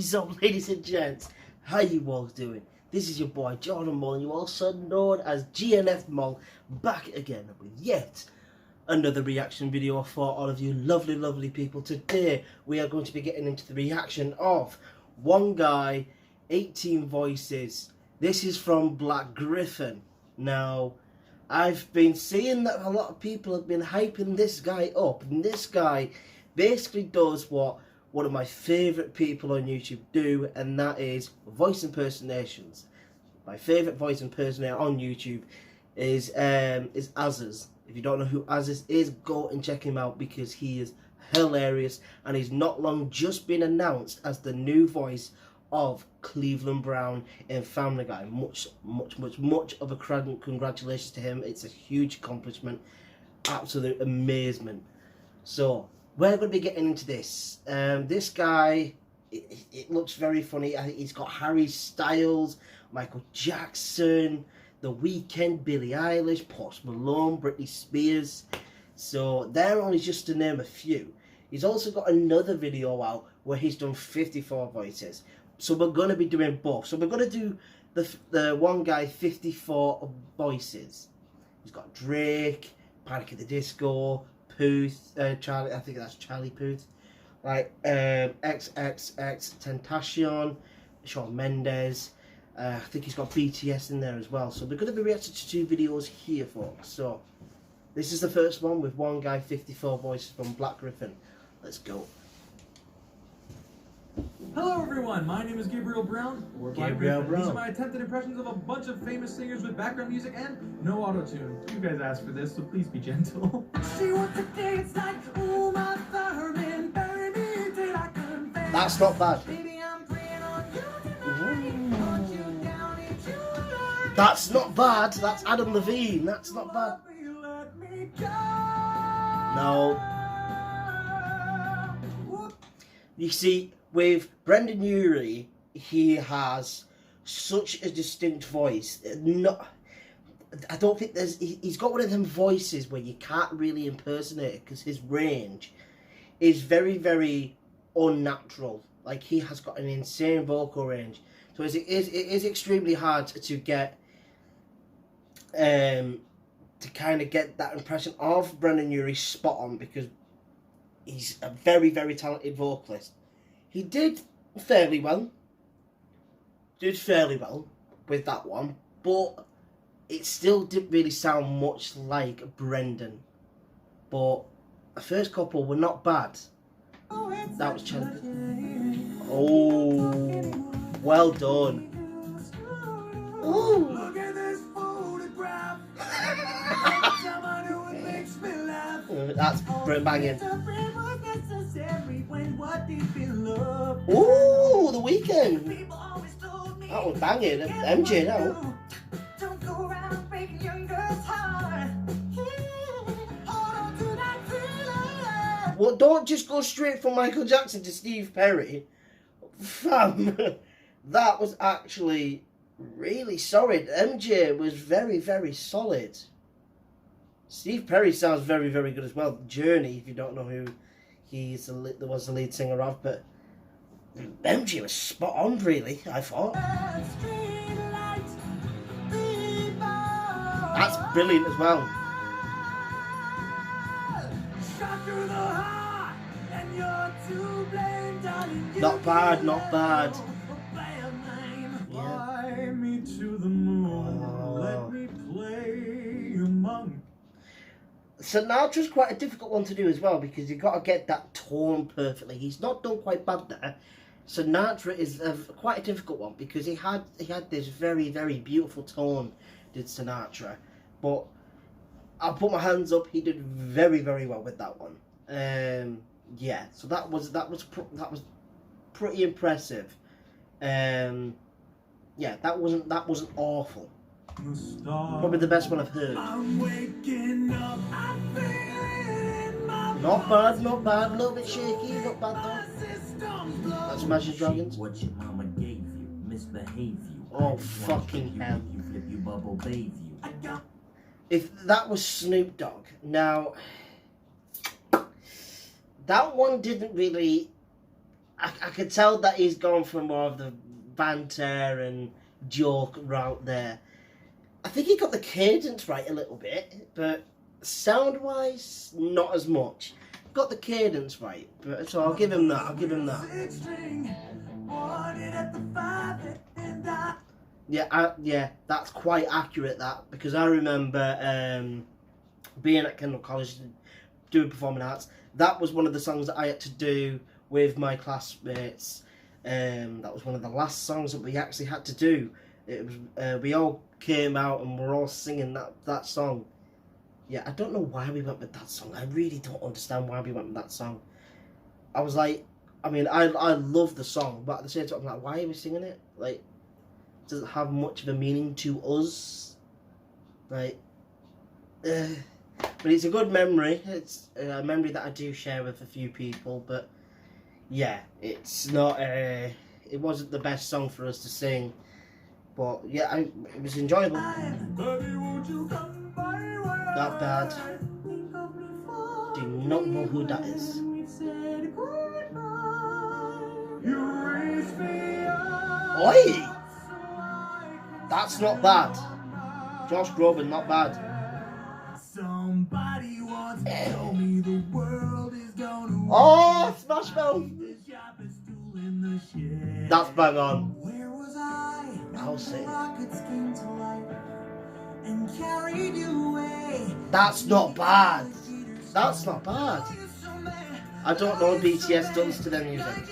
What is up, ladies and gents? How you all doing? This is your boy Jordan Mull, and you also known as GNF Mull, back again with yet another reaction video for all of you lovely people. Today we are going to be getting into the reaction of One Guy, 18 Voices. This is from Black Gryphon. Now, I've been seeing that a lot of people have been hyping this guy up, and this guy basically does what one of my favourite people on YouTube do, and that is voice impersonations. My favourite voice impersonator on YouTube is Azaz. If you don't know who Azaz is, go and check him out because he is hilarious, and he's not long just been announced as the new voice of Cleveland Brown in Family Guy. Much of a congratulations to him. It's a huge accomplishment, absolute amazement. So we're going to be getting into this. This guy, it looks very funny. I think he's got Harry Styles, Michael Jackson, The Weeknd, Billie Eilish, Post Malone, Britney Spears. So they're only just to name a few. He's also got another video out where he's done 54 voices. So we're going to be doing both. So we're going to do the One Guy 54 voices. He's got Drake, Panic at the Disco, Puth, Charlie, I think that's Charlie Puth, like XXX Tentacion, Shawn Mendes. I think he's got BTS in there as well. So we're going to be reacting to two videos here, folks. So this is the first one with One Guy 54 voices from Black Gryphon. Let's go. Hello everyone, my name is Gabriel Brown, or Black Gabriel Gryphon. Brown. These are my attempted impressions of a bunch of famous singers with background music and no auto-tune. You guys asked for this, so please be gentle. She wants to dance like, oh my fireman, bury me till I confess. That's not bad. Baby, I'm praying on you tonight. Want you down if you like. That's not bad. That's Adam Levine. That's not bad. Let me go. No. You see, with Brendan Urie, he has such a distinct voice. I don't think he's got one of them voices where you can't really impersonate it because his range is very unnatural. Like, he has got an insane vocal range. So it is extremely hard to get, to kind of get that impression of Brendan Urie spot on, because he's a very talented vocalist. He did fairly well with that one, but it still didn't really sound much like Brendan. But the first couple were not bad. That was Charlie. Oh, well done. Ooh. Look at this photograph. Someone makes me laugh. That's banging. Ooh, Ooh, The Weeknd. That was banging. MJ now. Don't go around breaking young girls' heart. Hold on to that feeling. Well, don't just go straight from Michael Jackson to Steve Perry. Fam, that was actually really solid. MJ was very solid. Steve Perry sounds very good as well. Journey, if you don't know who there was the lead singer of, but MJ was spot on, really, I thought. That's brilliant as well. Not bad, not bad. Fly me to the moon, let me play among. Sinatra's quite a difficult one to do as well, because you've got to get that tone perfectly. He's not done quite bad there. Sinatra is quite a difficult one, because he had this very beautiful tone, did Sinatra. But I'll put my hands up, he did very well with that one. Yeah, so that was pretty impressive. Yeah, that wasn't awful. Probably the best one I've heard. I'm waking up, I'm feeling my Not bad, a little bit shaky, not bad though. That's Imagine Dragons. What your mama gave you, misbehave you. Oh, fucking hell. You flip you bubble bathe you. If that was Snoop Dogg, now that one didn't really I could tell that he's gone for more of the banter and joke route there. I think he got the cadence right a little bit, but sound-wise, not as much. Got the cadence right, but so I'll give him that. I'll give him that. Yeah, that's quite accurate. That because I remember being at Kendal College doing performing arts. That was one of the songs that I had to do with my classmates. That was one of the last songs that we actually had to do. It was we all came out and we're all singing that song. Yeah, I don't know why we went with that song. I really don't understand why we went with that song. I was like, I mean, I love the song, but at the same time, I'm like, why are we singing it? Like, does it have much of a meaning to us? Like, but it's a good memory. It's a memory that I do share with a few people, but yeah, it's not. It wasn't the best song for us to sing, but yeah, it was enjoyable. Not bad. Do not know who that is. Oi! That's not bad. Josh Groban, not bad. Somebody once told me the world is gonna Oh, Smash Mouth! That's bang on. Where was I? I'll say. Rockets came to life and carried you away. That's not bad. That's not bad. I don't know what BTS does to their music.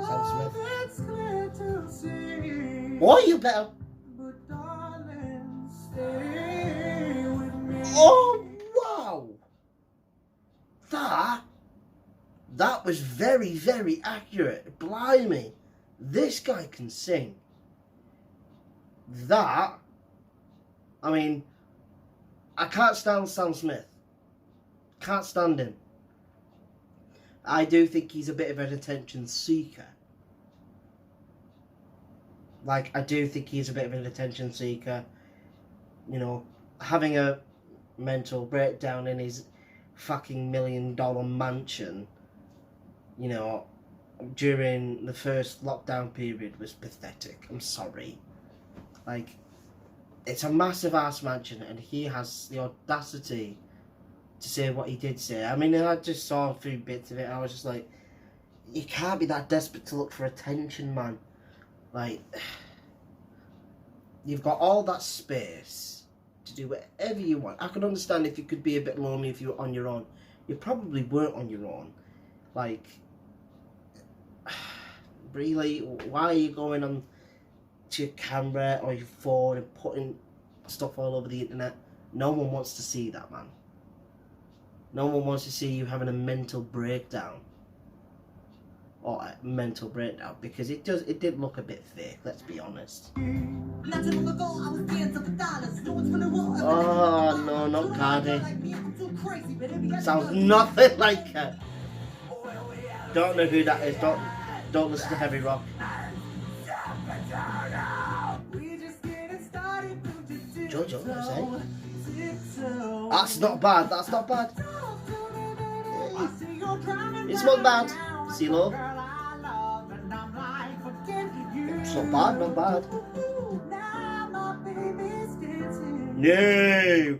Sam Smith. Boy, you better. Oh, wow. That was very, very accurate. Blimey. This guy can sing. I mean, I can't stand Sam Smith. Can't stand him. I do think he's a bit of an attention seeker. Like, I do think he's a bit of an attention seeker. You know, having a mental breakdown in his fucking $1 million mansion, you know, during the first lockdown period was pathetic. I'm sorry. Like, it's a massive ass mansion and he has the audacity to say what he did say. I mean, I just saw a few bits of it and I was just like, you can't be that desperate to look for attention, man. Like, you've got all that space to do whatever you want. I could understand if you could be a bit lonely if you were on your own. You probably weren't on your own. Like, really, why are you going on to your camera or your phone and putting stuff all over the internet? No one wants to see that, man. No one wants to see you having a mental breakdown. Or a mental breakdown, because it did look a bit fake, let's be honest. Oh no, not Cardi. Sounds nothing like her. Don't know who that is. Don't listen to heavy rock. Jojo, that's not bad. That's not bad. It's not bad. CeeLo. It's not bad. Not bad. No,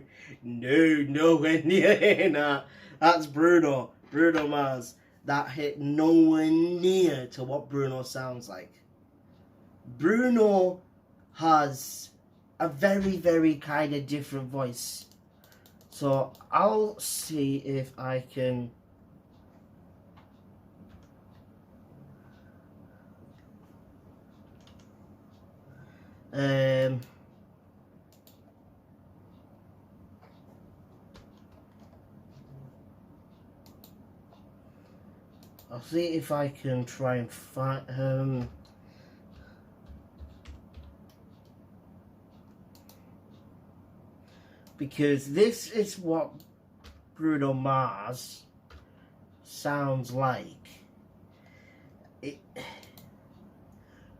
nowhere near that. That's Bruno. Bruno Mars. That hit nowhere near to what Bruno sounds like. Bruno has a very, very kind of different voice. So I'll see if I can... I'll see if I can try and find because this is what Bruno Mars sounds like.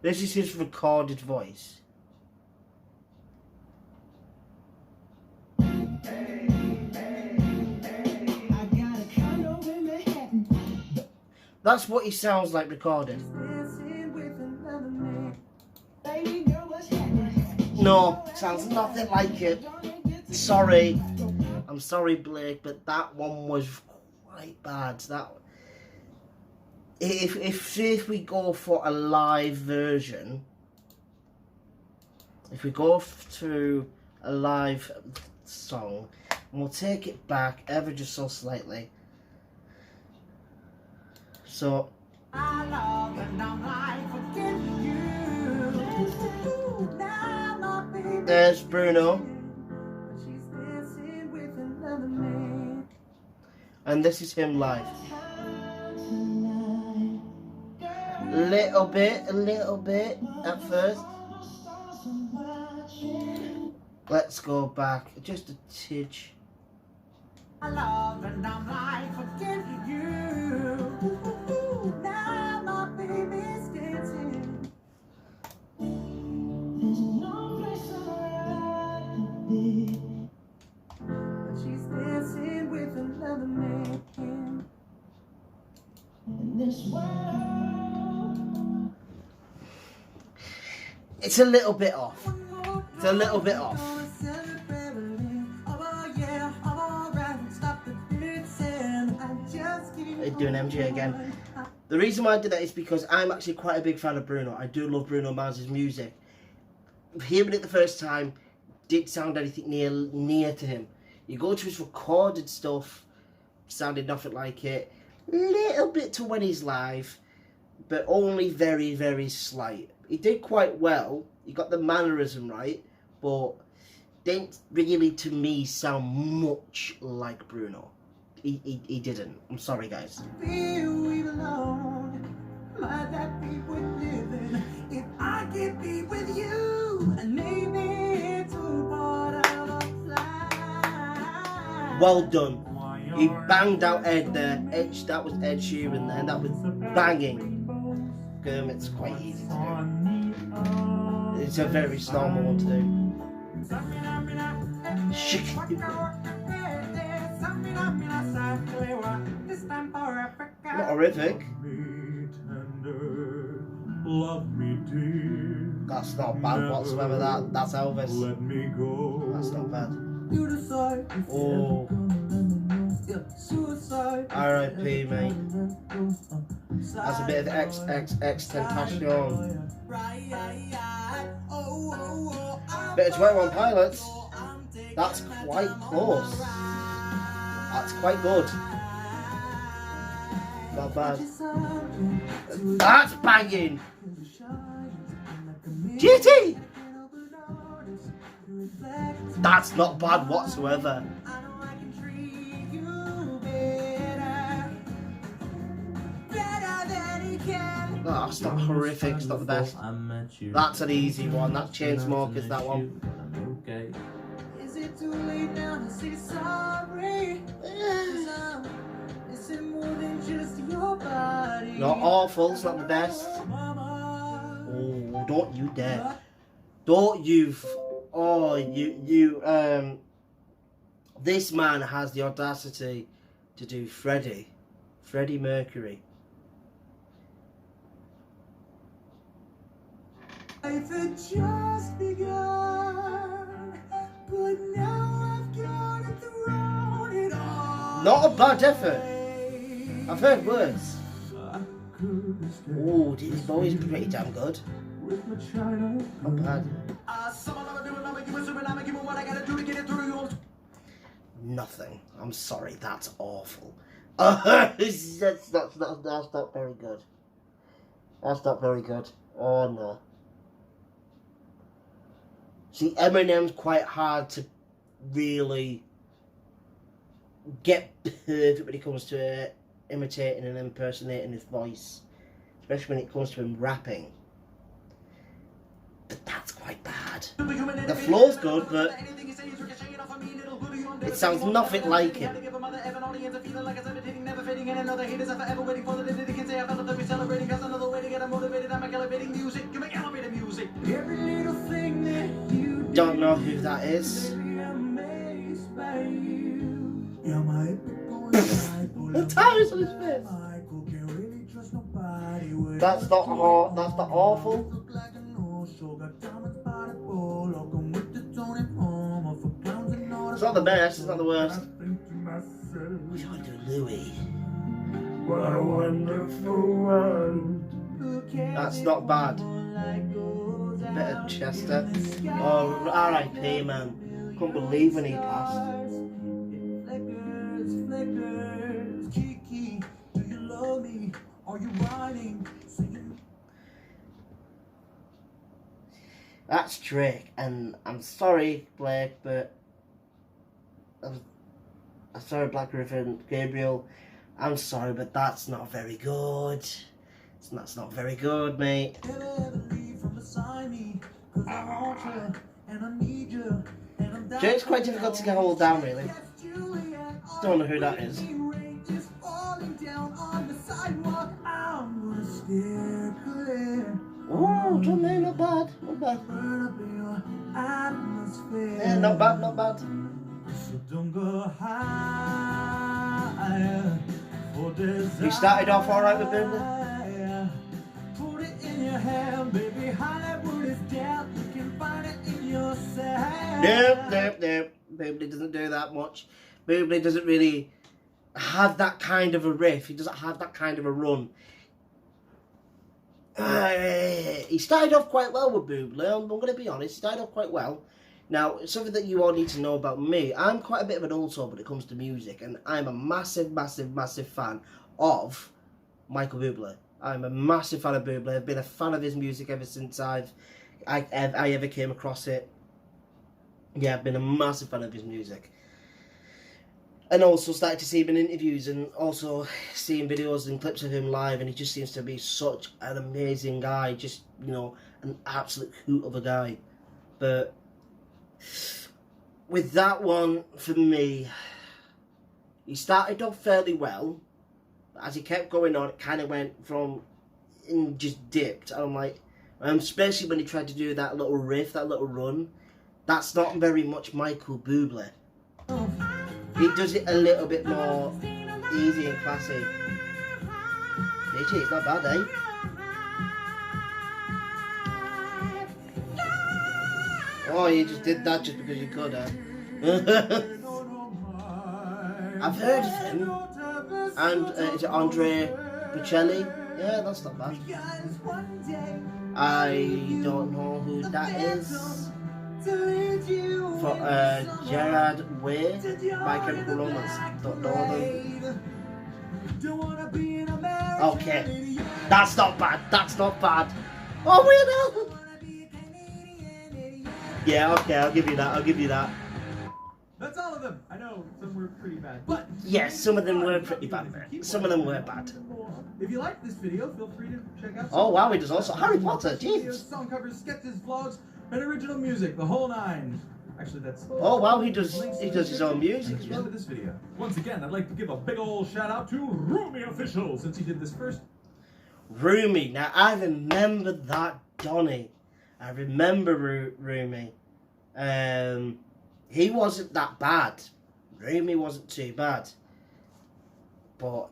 This is his recorded voice. That's what he sounds like recorded. Dancing with another man. No, sounds nothing like it. Sorry. I'm sorry, Blake, but that one was quite bad. That if we go for a live version, if we go to a live song, and we'll take it back ever just so slightly. So I love and I'm like forgetting you. Now my baby. there's Bruno, She's dancing with another man. and this is him live. A little bit at first. Let's go back just a tidge. I love and I'm like forgetting you. Now my baby's dancing. She's dancing with another man. In this world. It's a little bit off. It's a little bit off. Doing MJ again. The reason why I did that is because I'm actually quite a big fan of Bruno. I do love Bruno Mars's music. Hearing it the first time didn't sound anything near to him. You go to his recorded stuff, sounded nothing like it. Little bit to when he's live, but only very, very slight. He did quite well. He got the mannerism right, but didn't really, to me, sound much like Bruno. He didn't. I'm sorry, guys. Feel we belong. Might that be worth living if I could be with you? And maybe to part of a fly. Well done. He banged out Ed there. That was Ed Sheeran, and that was banging. It's quite easy to do. It's a very normal one to do. Shit. Not horrific. That's not bad whatsoever. That's Elvis. That's not bad. Oh. R.I.P. mate. That's a bit of XXX-Tentacion. Bit of 21 Pilots. That's quite close. That's quite good. Not bad. That's banging. GT. That's not bad whatsoever. No, that's not horrific. It's not the best. That's an easy one. That's Chainsmokers, that one. Okay. Is it too late now to say sorry? Is it more than just your body? Not awful. It's not the best. Oh, don't you dare. Don't you... Oh, this man has the audacity to do Freddie Mercury. Life had just begun, but now I've got it thrown it all. Not a bad effort. I've heard worse. Oh, David Bowie's pretty damn good. Not bad. Nothing. I'm sorry, that's awful. That's not very good. That's not very good. Oh no. See, Eminem's quite hard to really get perfect when it comes to imitating and impersonating his voice, especially when it comes to him rapping. But that's quite bad. The flow's good, but it sounds nothing like him. Don't know who that is. The tires on his face. That's not hard. That's not awful. It's not the best. It's not the worst. We gotta do Louis. What a wonderful world. That's not bad. Bit of Chester. Oh, R.I.P. man. Couldn't believe when he passed. Kiki, do you love me? Are you riding? That's Drake, and I'm sorry, Blake, but I'm sorry, Black Griffin, Gabriel. I'm sorry, but that's not very good. That's not very good, mate. Jake's quite difficult to get hold down, really. Don't know who that is. Oh, drum name, not bad, not bad. Yeah, not bad, not bad. You started off alright with Boomley? Put it in your hand, baby. Hollywood is dead. You can find it in yourself. Nope. Boomley doesn't do that much. Boomley doesn't really have that kind of a riff. He doesn't have that kind of a run. He started off quite well with Boomley. I'm going to be honest. He started off quite well. Now, something that you all need to know about me, I'm quite a bit of an old soul when it comes to music, and I'm a massive fan of Michael Bublé. I'm a massive fan of Bublé. I've been a fan of his music ever since I ever came across it. Yeah, I've been a massive fan of his music. And also started to see him in interviews and also seeing videos and clips of him live, and he just seems to be such an amazing guy, just, you know, an absolute hoot of a guy. But with that one, for me, he started off fairly well. As he kept going on, it kind of went from, and just dipped. And I'm like, especially when he tried to do that little riff, that little run, that's not very much Michael Bublé. He does it a little bit more easy and classy. DG, it's not bad, eh? Oh, you just did that just because you could, eh? I've heard of him. And is it Andre Bocelli? Yeah, that's not bad. I don't know who that is. For Gerard Way by Chemical Romance. Don't know them. Okay, that's not bad. That's not bad. Oh, weirdo. Yeah, okay, I'll give you that. I'll give you that. That's all of them. I know some were pretty bad, but Yes, some of them were pretty bad, man. Some of them were bad. if you like this video, feel free to check out. Oh wow, he does also Harry Potter. Videos, Jeez. song covers, sketches, vlogs, and original music, the whole nine. Actually, that's. Oh wow, he does his own music as well. Love this video. Once again, I'd like to give a big old shout out to Rumi Official since he did this first. Rumi. Now I remember that Donny. I remember Rumi. He wasn't that bad. Rumi wasn't too bad. But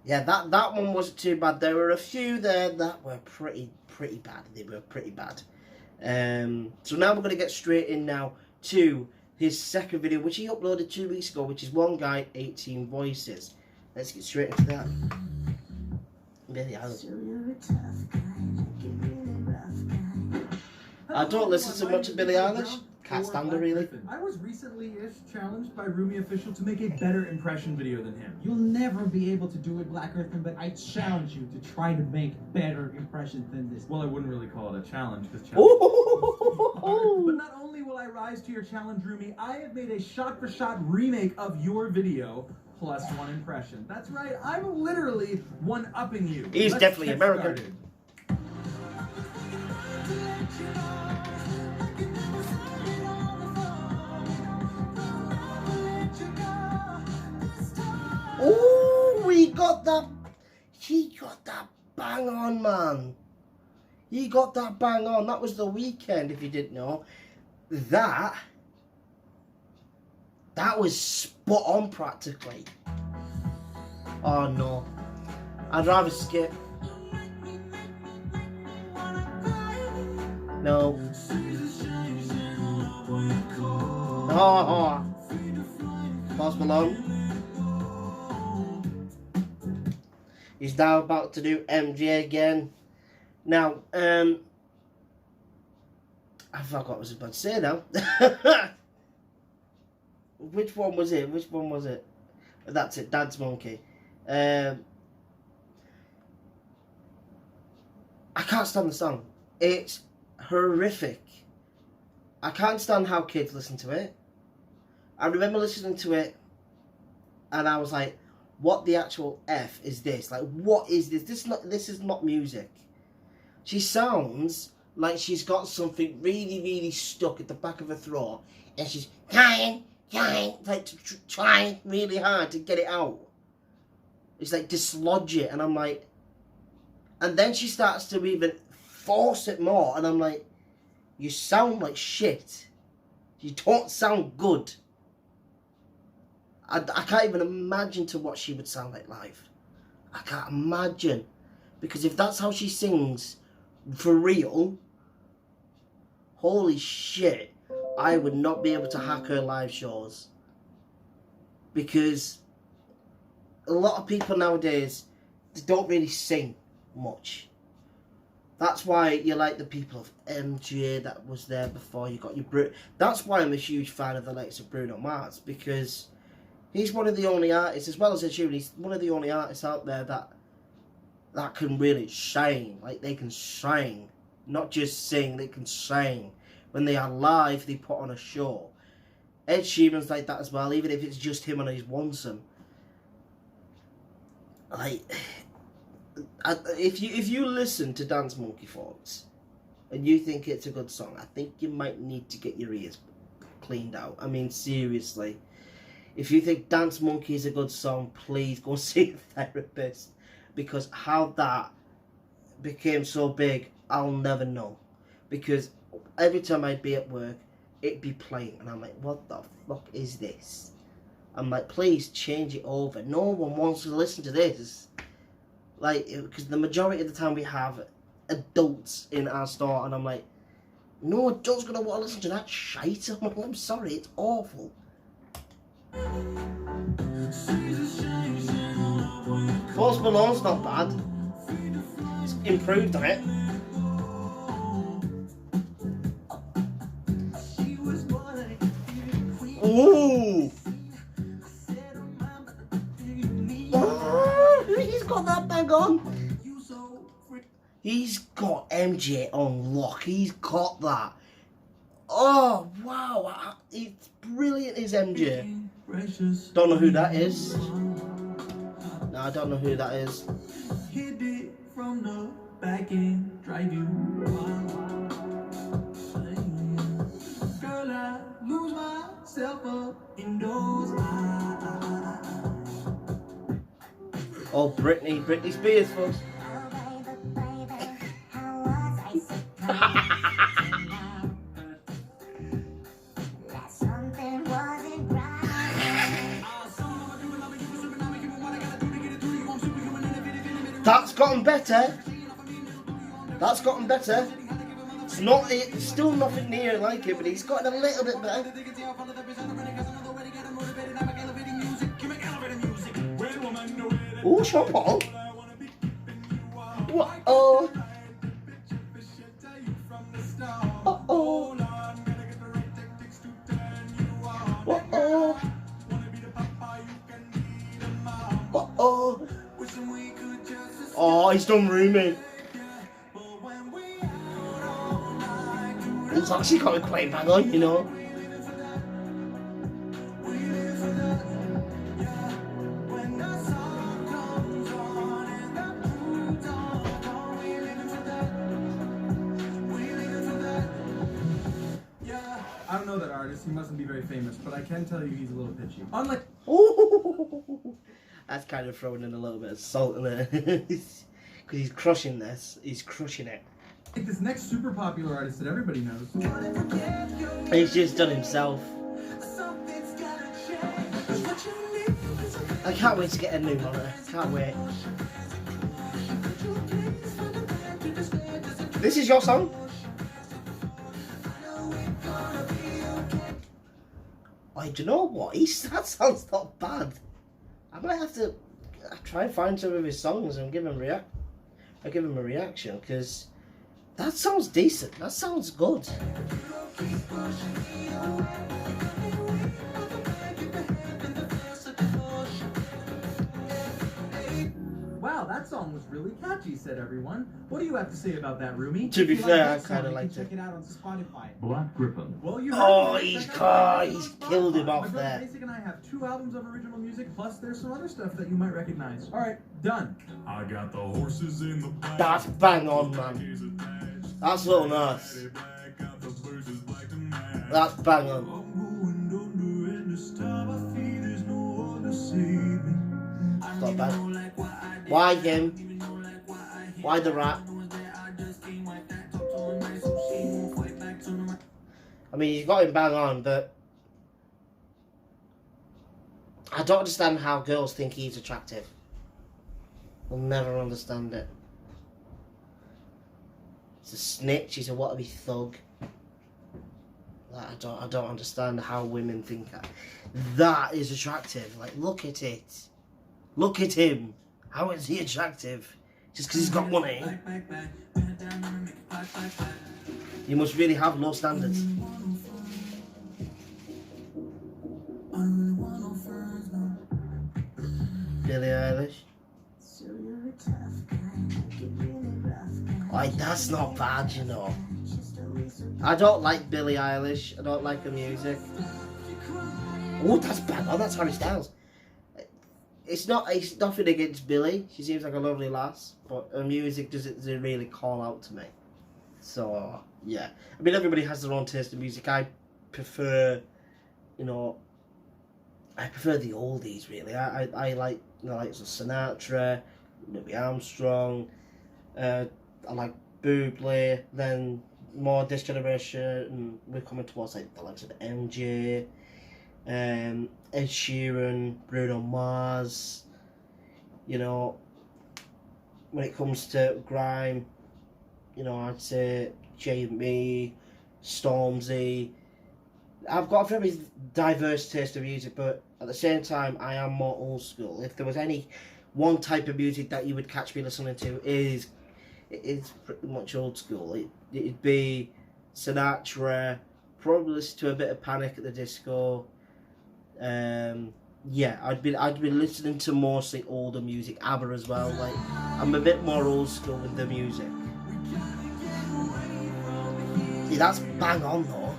yeah, that one wasn't too bad. There were a few there that were pretty bad. They were pretty bad. So now we're going to get straight in now to his second video, which he uploaded 2 weeks ago, which is One Guy, 18 Voices. Let's get straight into that. Billie Eilish. I don't listen so much to Billie Eilish. Can't stand her, really. I was recently-ish challenged by Rumi Official to make a better impression video than him. You'll never be able to do it, Black Earthman, but I challenge you to try to make better impressions than this. Well, I wouldn't really call it a challenge, because But not only will I rise to your challenge, Rumi, I have made a shot-for-shot remake of your video, plus one impression. That's right, I'm literally one-upping you. He's definitely get American. started. Oh, he got that bang on, man. He got that bang on. That was The Weeknd, if you didn't know. That was spot on, practically. Oh, no. I'd rather skip. No. Oh, Post Malone. He's now about to do MJ again. Now, I forgot what I was about to say now. Which one was it? That's it, Dance Monkey. I can't stand the song. It's horrific. I can't stand how kids listen to it. I remember listening to it and I was like, what the actual F is this? Like, what is this? This is not music. She sounds like she's got something really, really stuck at the back of her throat and she's trying, like trying really hard to get it out. It's like dislodge it, and I'm like, and then she starts to even force it more, and I'm like, you sound like shit. You don't sound good. I can't even imagine to what she would sound like live. I can't imagine. Because if that's how she sings for real, holy shit, I would not be able to hack her live shows. Because a lot of people nowadays, they don't really sing much. That's why you like the people of MJ that was there before. You got your That's why I'm a huge fan of the likes of Bruno Mars, because he's one of the only artists, as well as Ed Sheeran, he's one of the only artists out there that can really sing. Like, they can sing. Not just sing, they can sing. When they are live, they put on a show. Ed Sheeran's like that as well, even if it's just him on his Lonesome. Like, if you listen to Dance Monkey, folks, and you think it's a good song, I think you might need to get your ears cleaned out. I mean, seriously. If you think Dance Monkey is a good song, please go see a therapist. Because how that became so big, I'll never know. Because every time I'd be at work, it'd be playing. And I'm like, what the fuck is this? I'm like, please change it over. No one wants to listen to this. Like, because the majority of the time we have adults in our store. And I'm like, no adult's going to want to listen to that shite. I'm like, I'm sorry, it's awful. Post Malone's not bad. It's improved on it. Ooh! Oh, he's got that bag on. He's got MJ on lock. He's got that. Oh, wow. It's brilliant, is MJ. Don't know who that is. No, I don't know who that is. Hit it from the back end, drive you wild. Girl, I lose myself up indoors. Oh, Britney Spears, folks. That's gotten better. That's gotten better. It's still nothing near like it, but he's gotten a little bit better. Ooh, Sean Paul. Uh-oh. Uh-oh. Uh-oh. Uh-oh. Oh, he's done Rumi. He's actually got it quite bang on, you know. I don't know that artist, he mustn't be very famous, but I can tell you he's a little pitchy. Unlike... Ooh, that's kind of throwing in a little bit of salt in it. Because he's crushing this. He's crushing it. Like this next super popular artist that everybody knows. He's just done himself. I can't wait to get a new monitor. Can't wait. This is your song? Like, do you know what? That sounds not bad. I might have to try and find some of his songs and give him a reaction, because that sounds decent. That sounds good. Wow, that song was really catchy, said everyone. What do you have to say about that, Rumi? To be If you fair, like I that song, kinda you can liked it. Check it out on Spotify. Black Griffin. Well, you Oh, heard it. he's Check out caught. it on He's Spotify. killed him My off brother there. Basic and I have 2 albums of original music, plus there's some other stuff that you might recognize. All right, done. I got the horses in the back. That's bang on, man. That's so nice. That's bang on. It's not bad. Why him? Why the rap? I mean, he's got him bang on, but I don't understand how girls think he's attractive. I'll never understand it. He's a snitch. He's a wannabe thug. Like, I don't understand how women think that is attractive. Like, look at it. Look at him. How is he attractive? Just because he's got money? You must really have low standards. Billie Eilish. Like, that's not bad, you know. I don't like Billie Eilish. I don't like her music. Oh, that's bad. Oh, that's Harry Styles. It's nothing against Billie. She seems like a lovely lass, but her music doesn't really call out to me. So, yeah. I mean, everybody has their own taste in music. I prefer, the oldies, really. I like the likes of Sinatra, Louis Armstrong. I like Bublé. Then more this generation, and we're coming towards like the likes of MJ, Ed Sheeran, Bruno Mars. When it comes to grime, I'd say Jamie, Stormzy. I've got a very diverse taste of music, but at the same time, I am more old school. If there was any one type of music that you would catch me listening to, it's pretty much old school. It'd be Sinatra, probably listen to a bit of Panic at the Disco. I'd be listening to mostly older music, ABBA as well. Like, I'm a bit more old school with the music. See, that's bang on though.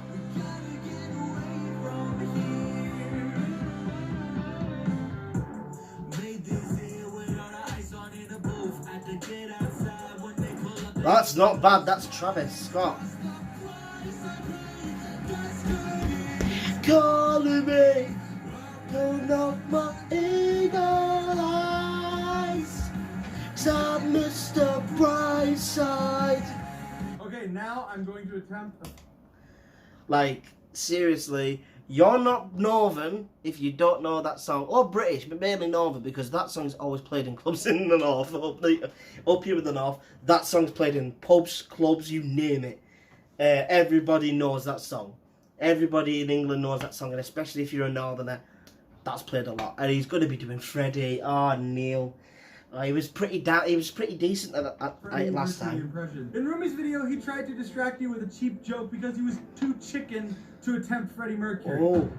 That's not bad, that's Travis Scott. Calling me, turn off my eagle eyes, 'cause I missed the bright side. Okay, now I'm going to attempt. Like, seriously, you're not Northern if you don't know that song, or British, but mainly Northern, because that song's always played in clubs in the north, up here in the north. That song's played in pubs, clubs, you name it. Everybody knows that song. Everybody in England knows that song, and especially if you're a Northerner, that's played a lot. And he's going to be doing Freddie. Neil. He was pretty decent at last time. Impression. In Rumi's video, he tried to distract you with a cheap joke because he was too chicken to attempt Freddie Mercury. Oh.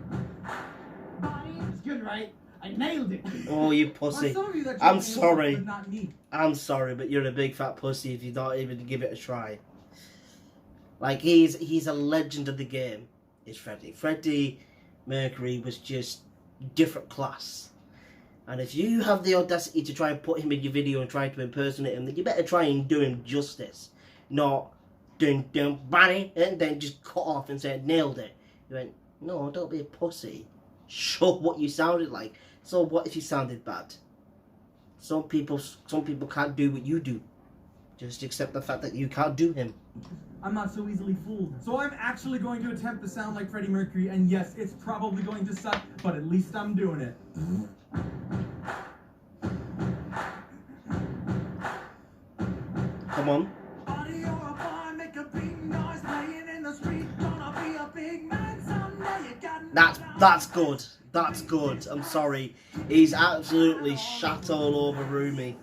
It's good, right? I nailed it. Oh, you Well, pussy. some of you that I'm joke sorry. but not me. I'm sorry, but you're a big fat pussy if you don't even give it a try. Like, he's a legend of the game, is Freddie. Freddie Mercury was just different class. And if you have the audacity to try and put him in your video and try to impersonate him, then you better try and do him justice. Not dun dun bunny and then just cut off and say nailed it. You went, no, don't be a pussy. Show what you sounded like. So what if you sounded bad? Some people can't do what you do. Just accept the fact that you can't do him. I'm not so easily fooled. So I'm actually going to attempt to sound like Freddie Mercury, and yes, it's probably going to suck, but at least I'm doing it. Come on. Audio boy, make a big noise playing in the street. Gonna be a big man someday. You got That's good. That's good. I'm sorry. He's absolutely shat all over Rumi.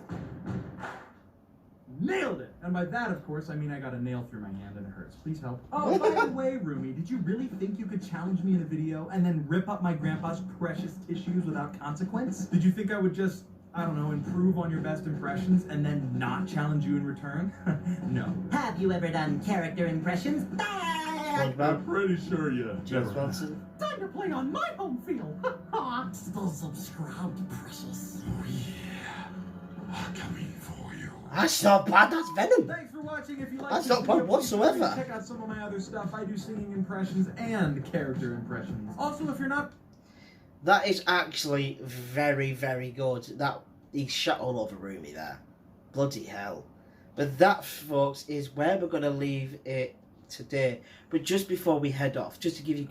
Nailed it! And by that, of course, I mean I got a nail through my hand and it hurts. Please help. Oh, by the way, Rumi, did you really think you could challenge me in a video and then rip up my grandpa's precious tissues without consequence? Did you think I would just, I don't know, improve on your best impressions and then not challenge you in return? No. Have you ever done character impressions? SpongeBob, Pretty sure you James never. Watson. Time to play on my home field. Still subscribed, precious. Coming for you. That's not bad. That's Venom. Thanks for watching. If you like That's this not bad video, please feel free to whatsoever. check out some of my other stuff. I do singing impressions and character impressions. Also, if you're not That is actually very, very good. That he shot all over Rumi there. Bloody hell. But that, folks, is where we're going to leave it today. But just before we head off, just to give you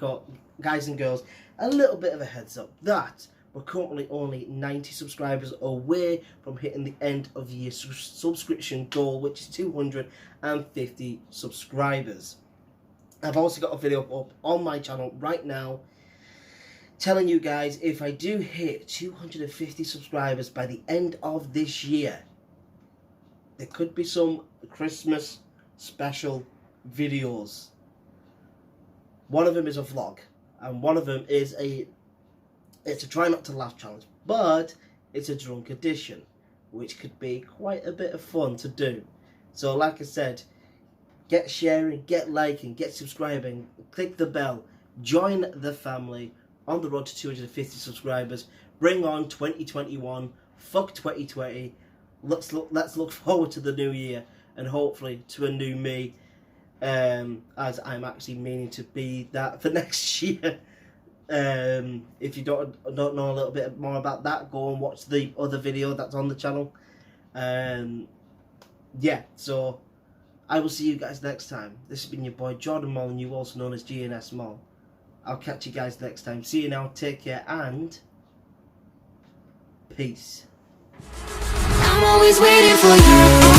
guys and girls a little bit of a heads up, that we're currently only 90 subscribers away from hitting the end of year subscription goal, which is 250 subscribers. I've also got a video up on my channel right now telling you guys, if I do hit 250 subscribers by the end of this year, there could be some Christmas special videos. One of them is a vlog, and one of them is it's a try not to laugh challenge, but it's a drunk edition, which could be quite a bit of fun to do. So like I said, get sharing, get liking, get subscribing, click the bell, join the family on the road to 250 subscribers. Bring on 2021, fuck 2020. Let's look forward to the new year and hopefully to a new me, as I'm actually meaning to be that for next year. If you don't know a little bit more about that, go and watch the other video that's on the channel. Yeah, so I will see you guys next time. This has been your boy Jordan Moll, and you also known as GNS Moll. I'll catch you guys next time. See you now, take care, and peace. I'm always waiting for you.